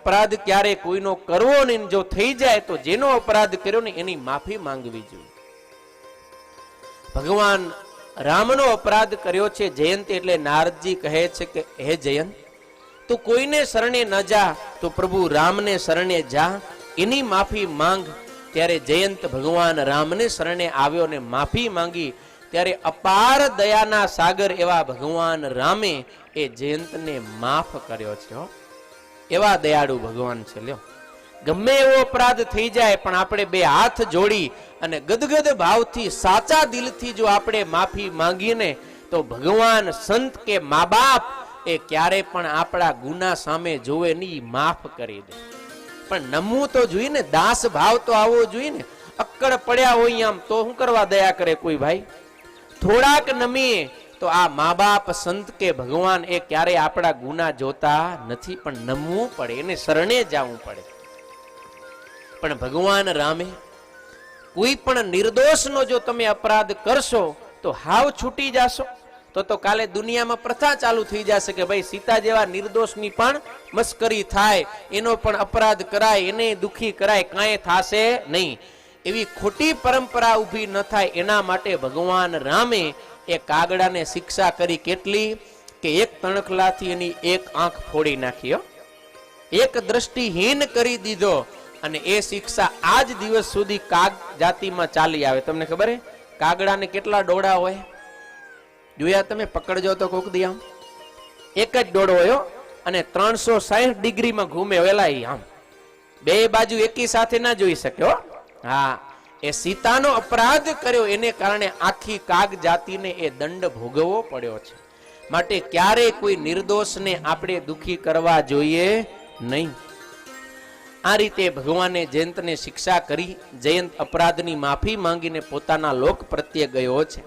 અપરાધ ક્યારે કોઈનો કરવો નહીં, જો થઈ જાય તો જેનો અપરાધ કર્યો ને એની માફી માંગવી જોઈએ. ભગવાન રામનો અપરાધ કર્યો છે જયંત, એટલે નારદજી કહે છે કે હે જયંત, તું કોઈને શરણે ન જા, તો પ્રભુ રામને શરણે જા, એની માફી માંગ. ત્યારે જયંત ભગવાન રામને શરણે આવ્યો ને માફી માંગી. ત્યારે અપાર દયાના સાગર એવા ભગવાન રામે એ જયંતને માફ કર્યો છે. એવા દયાળુ ભગવાન છે. લ્યો, ગમે એવો અપરાધ થઈ જાય પણ આપણે બે હાથ જોડી અને ગદગદ ભાવથી સાચા દિલથી જો આપણે માફી માંગીને તો ભગવાન, સંત કે મા બાપ એ ક્યારે પણ આપણા ગુના સામે જોવે નહીં, માફ કરી દે. પણ નમવું તો જોઈએ ને, દાસ ભાવ તો આવવો જોઈએ ને. અક્કડ પડ્યા હોય આમ તો શું કરવા દયા કરે કોઈ ભાઈ? થોડાક નમીએ તો આ મા બાપ, સંત કે ભગવાન એ ક્યારે આપણા ગુના જોતા નથી, પણ નમવું પડે, એને શરણે જવું પડે. પણ ભગવાન રામે કોઈ પણ નિર્દોષનો જો તમે અપરાધ કરશો તો હાવ છૂટી જાશો. તો કાલે દુનિયામાં પ્રથા ચાલુ થઈ જશે કે ભાઈ સીતા જેવા નિર્દોષની પણ મસ્કરી થાય, એનો પણ અપરાધ કરાય, એને દુખી કરાય, કાંઈ થશે નહીં. એવી ખોટી પરંપરા ઊભી ન થાય એના માટે ભગવાન રામે એ કાગડાને શિક્ષા કરી. કેટલી? કે એક તણખલાથી એની એક આંખ ફોડી નાખી, એક દ્રષ્ટિહીન કરી દીધો. અને એ શિક્ષા આજ દિવસ સુધી કાગ જાતિમાં ચાલી આવે. તમને ખબર હે કાગડાને કેટલા ડોળા હોય? જોયા તમે? પકડજો તો કોક દી આમ એક જ ડોળો હોય અને 360 ડિગ્રીમાં ઘૂમે વેલા આમ, બે બાજુ એકી સાથે ના જોઈ શકે. હા, એ સીતાનો અપરાધ કર્યો એને કારણે આખી કાગ જાતિને એ દંડ ભોગવવો પડ્યો છે. માટે ક્યારે કોઈ નિર્દોષને આપણે દુખી કરવા જોઈએ નહીં. આ રીતે ભગવાને જયંતને શિક્ષા કરી. જયંત અપરાધની માફી માંગીને પોતાના લોક પ્રત્યે ગયો છે.